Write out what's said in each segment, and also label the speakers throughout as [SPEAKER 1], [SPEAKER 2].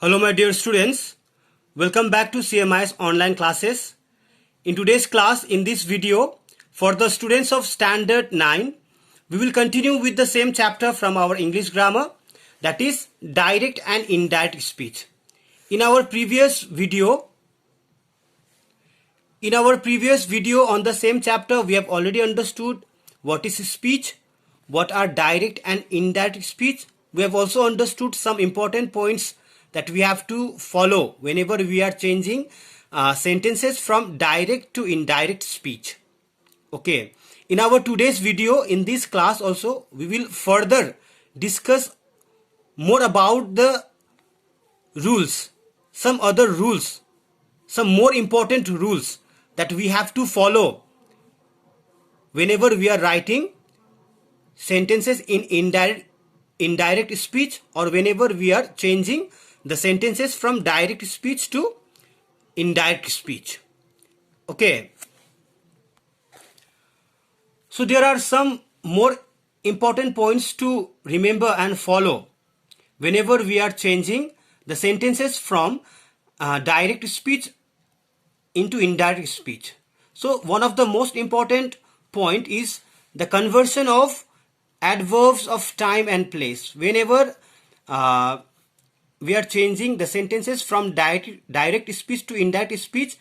[SPEAKER 1] Hello my dear students, welcome back to CMI's online classes. In today's class, in this video, for the students of Standard 9, we will continue with the same chapter from our English grammar, that is direct and indirect speech. In our previous video on the same chapter, we have already understood what is speech, what are direct and indirect speech. We have also understood some important points that we have to follow whenever we are changing sentences from direct to indirect speech. Okay, in our today's video, in this class also, we will further discuss more about the rules, some other rules, some more important rules that we have to follow whenever we are writing sentences in indirect speech, or whenever we are changing the sentences from direct speech to indirect speech. Okay, so there are some more important points to remember and follow whenever we are changing the sentences from direct speech into indirect speech. So one of the most important point is the conversion of adverbs of time and place. Whenever we are changing the sentences from direct speech to indirect speech,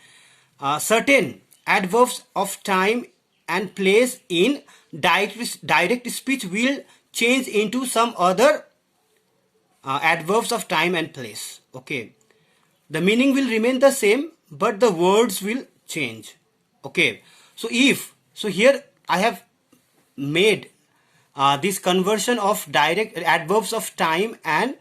[SPEAKER 1] certain adverbs of time and place in direct speech will change into some other adverbs of time and place. Okay, the meaning will remain the same, but the words will change. Okay, so here I have made this conversion of direct adverbs of time and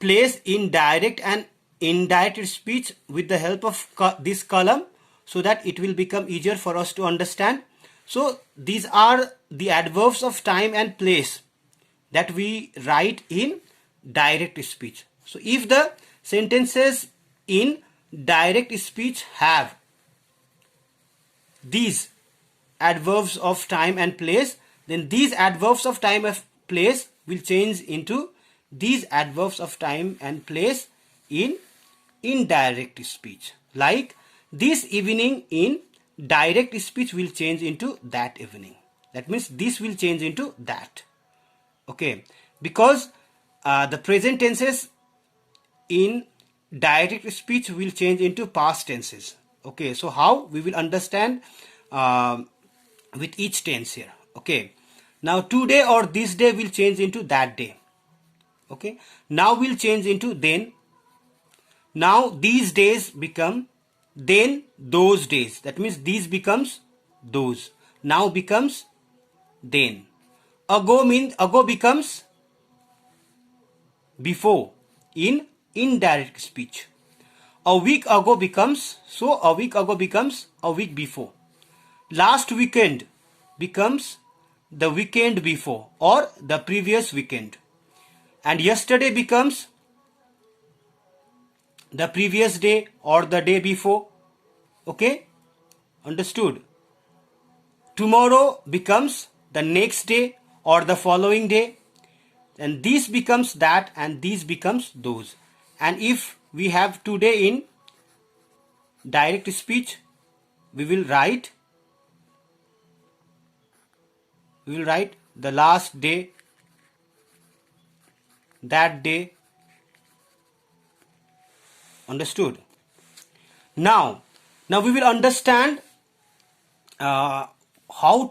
[SPEAKER 1] place in direct and indirect speech with the help of this column, so that it will become easier for us to understand. So these are the adverbs of time and place that we write in direct speech. So if the sentences in direct speech have these adverbs of time and place, then these adverbs of time and place will change into these adverbs of time and place in indirect speech. Like this evening in direct speech will change into that evening. That means this will change into that. Okay, because the present tenses in direct speech will change into past tenses. Okay, so how we will understand with each tense here. Okay, now today or this day will change into that day. Okay, now will change into then. Now these days become then those days. That means these becomes those. Now becomes then. Ago becomes before in indirect speech. A week ago becomes a week before. Last weekend becomes the weekend before or the previous weekend. And yesterday becomes the previous day or the day before. Okay, understood? Tomorrow becomes the next day or the following day. And this becomes that, and these becomes those. And if we have today in direct speech, we will write the last day, that day. Understood? Now we will understand how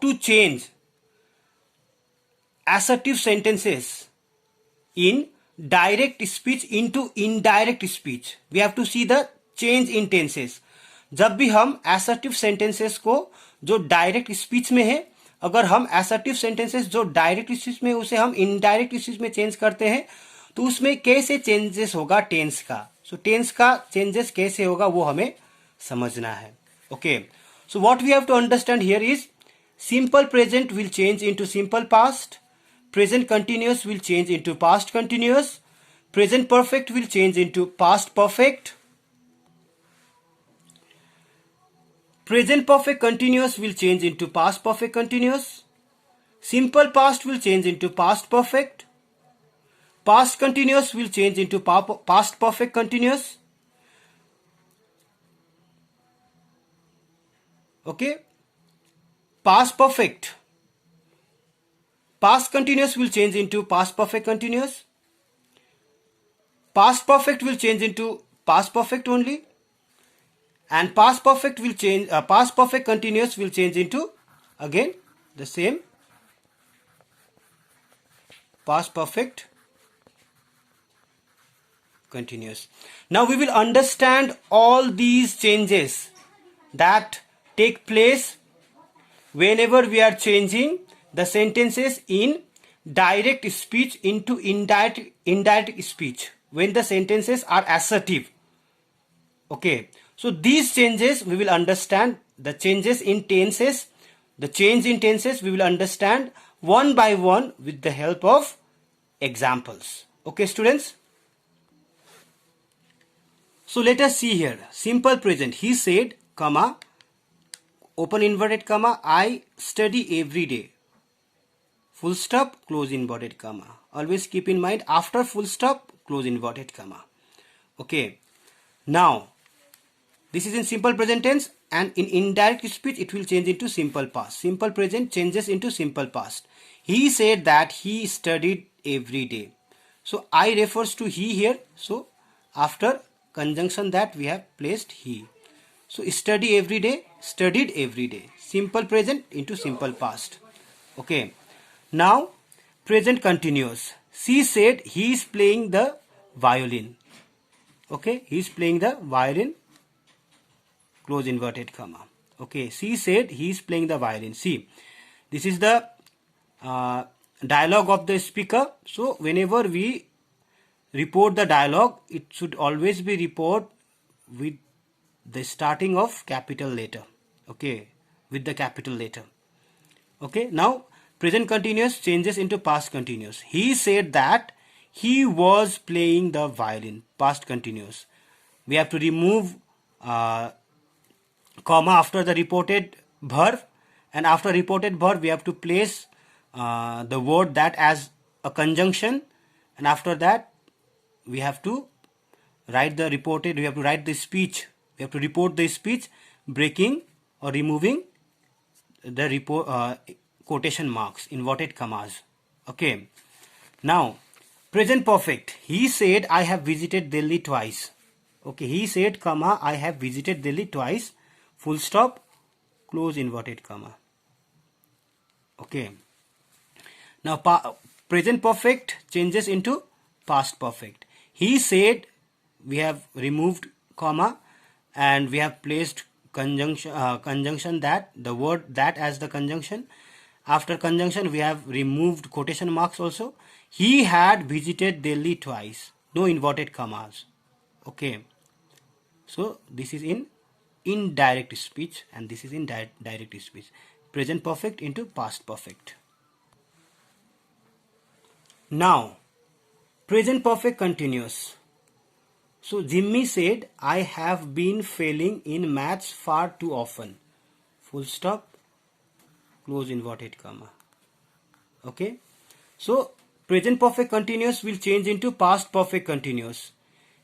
[SPEAKER 1] to change assertive sentences in direct speech into indirect speech. We have to see the change in tenses. जब भी हम assertive sentences को जो direct speech में है, अगर हम assertive sentences जो direct speech में उसे हम indirect speech में change करते हैं, तो उसमें कैसे changes होगा tense का. So tense का changes कैसे होगा वो हमें समझना है. Okay, so what we have to understand here is simple present will change into simple past, present continuous will change into past continuous, present perfect will change into past perfect, present perfect continuous will change into past perfect continuous, simple past will change into past perfect, Past continuous will change into past perfect continuous. Okay. Past perfect. Past continuous will change into past perfect continuous. Past perfect will change into past perfect only. And past perfect will change, past perfect continuous will change into again the same past perfect continuous. Now we will understand all these changes that take place whenever we are changing the sentences in direct speech into indirect speech, when the sentences are assertive. Okay, so these changes we will understand, the changes in tenses, the change in tenses we will understand one by one with the help of examples. Okay students, so let us see here. Simple present, he said, comma, open inverted comma, I study every day, full stop, close inverted comma. Always keep in mind, after full stop, close inverted comma. Okay, now this is in simple present tense, and in indirect speech it will change into simple past. Simple present changes into simple past. He said that he studied every day. So I refers to he here. So after conjunction that we have placed he. So study every day, studied every day. Simple present into simple past. Okay. Now present continuous. She said he is playing the violin. Okay, he is playing the violin, close inverted comma. Okay, she said he is playing the violin. See, this is the dialogue of the speaker. So whenever we report the dialogue, it should always be report with the starting of capital letter. Okay, with the capital letter. Okay, now present continuous changes into past continuous. He said that he was playing the violin, past continuous. We have to remove comma after the reported verb, and after reported verb we have to place the word that as a conjunction, and after that we have to write the reported, we have to write the speech, we have to report the speech, breaking or removing the report quotation marks, inverted commas. Okay, now present perfect, he said I have visited Delhi twice. Okay, he said comma I have visited Delhi twice, full stop, close inverted comma. Okay, now present perfect changes into past perfect. He said, we have removed comma and we have placed conjunction that, the word that as the conjunction. After conjunction we have removed quotation marks also. He had visited Delhi twice, no inverted commas. Okay, so this is in indirect speech and this is in direct speech. Present perfect into past perfect. Now present perfect continuous. So Jimmy said I have been failing in maths far too often, full stop, close inverted comma. Okay, so present perfect continuous will change into past perfect continuous.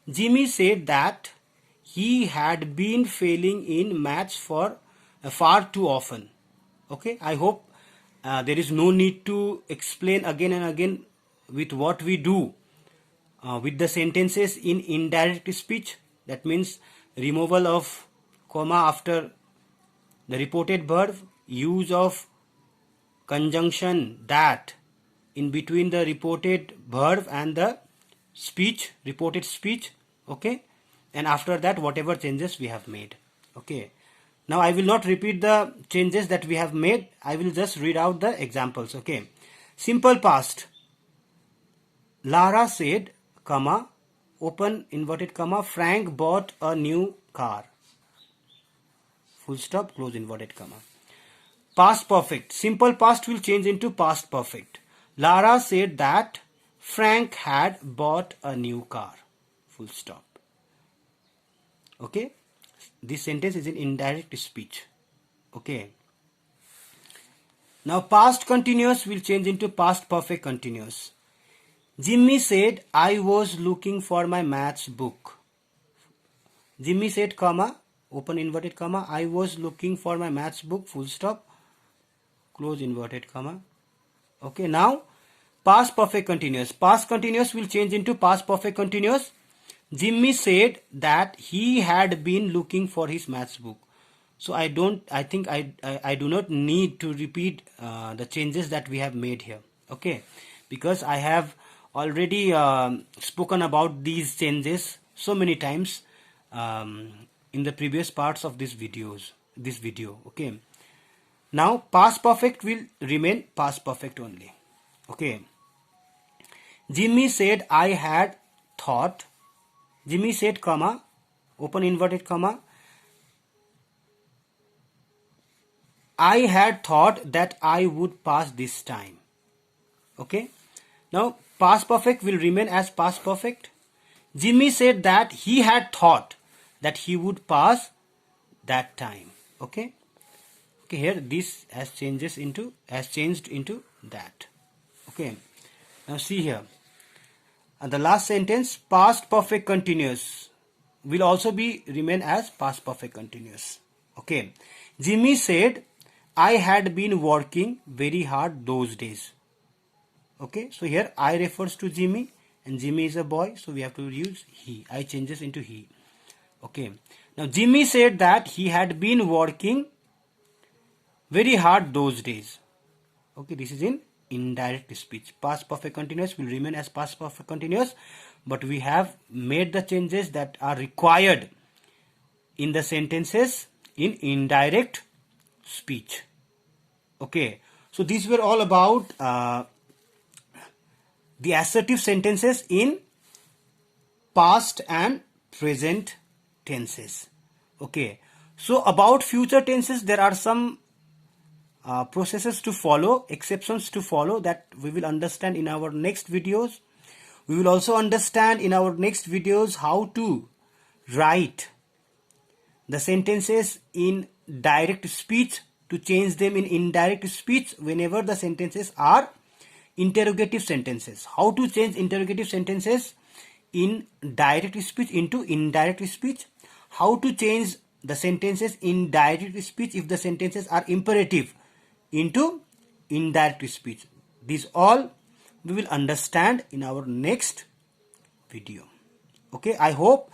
[SPEAKER 1] Jimmy said that he had been failing in maths for far too often. Okay, I hope there is no need to explain again and again with what we do with the sentences in indirect speech. That means removal of comma after the reported verb, use of conjunction that in between the reported verb and the speech, reported speech. Okay, and after that whatever changes we have made. Okay, now I will not repeat the changes that we have made, I will just read out the examples. Okay, simple past, Lara said comma open inverted comma Frank bought a new car, full stop, close inverted comma. Past perfect, simple past will change into past perfect. Lara said that Frank had bought a new car, full stop. Okay, this sentence is in indirect speech. Okay, now past continuous will change into past perfect continuous. Jimmy said, I was looking for my maths book. Jimmy said, comma, open inverted comma, I was looking for my maths book, full stop, close inverted comma. Okay, now past perfect continuous. Past continuous will change into past perfect continuous. Jimmy said that he had been looking for his maths book. So I do not need to repeat the changes that we have made here. Okay, because I have already spoken about these changes so many times in the previous parts of this video. Okay, now past perfect will remain past perfect only. Okay, Jimmy said, I had thought. Jimmy said, comma, open inverted comma, I had thought that I would pass this time. Okay, now past perfect will remain as past perfect. Jimmy said that he had thought that he would pass that time. Okay, okay, here this has changed into that. Okay, now see here, and the last sentence, past perfect continuous, will also be remain as past perfect continuous. Okay, Jimmy said, I had been working very hard those days. Okay, so here I refers to Jimmy and Jimmy is a boy, so we have to use he. I changes into he. Okay, now Jimmy said that he had been working very hard those days. Okay, this is in indirect speech. Past perfect continuous will remain as past perfect continuous, but we have made the changes that are required in the sentences in indirect speech. Okay, so these were all about the assertive sentences in past and present tenses. Okay, so about future tenses, there are some processes to follow, exceptions to follow, that we will understand in our next videos. We will also understand in our next videos how to write the sentences in direct speech to change them in indirect speech whenever the sentences are interrogative sentences. How to change interrogative sentences in direct speech into indirect speech. How to change the sentences in direct speech if the sentences are imperative into indirect speech. These all we will understand in our next video. Okay, I hope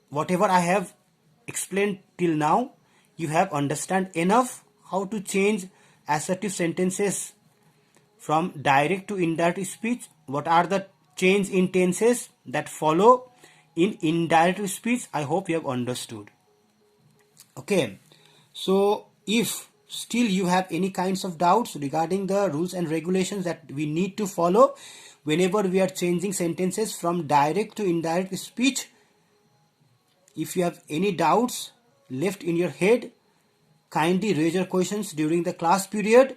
[SPEAKER 1] whatever I have explained till now, you have understand enough how to change assertive sentences from direct to indirect speech. What are the change in tenses that follow in indirect speech? I hope you have understood. Okay, so if still you have any kinds of doubts regarding the rules and regulations that we need to follow whenever we are changing sentences from direct to indirect speech, if you have any doubts left in your head, kindly raise your questions during the class period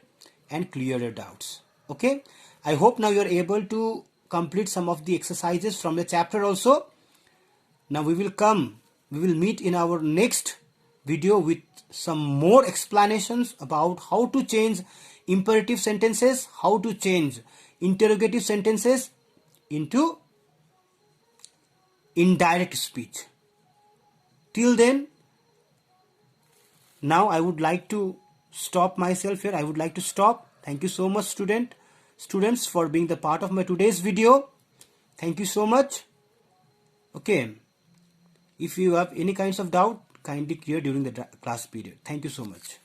[SPEAKER 1] and clear your doubts. Okay, I hope now you are able to complete some of the exercises from the chapter also. Now we will meet in our next video with some more explanations about how to change imperative sentences, how to change interrogative sentences into indirect speech. Till then, now I would like to stop myself here. I would like to stop. Thank you so much, students, for being the part of my today's video. Thank you so much. Okay, if you have any kinds of doubt, kindly clear during the class period. Thank you so much.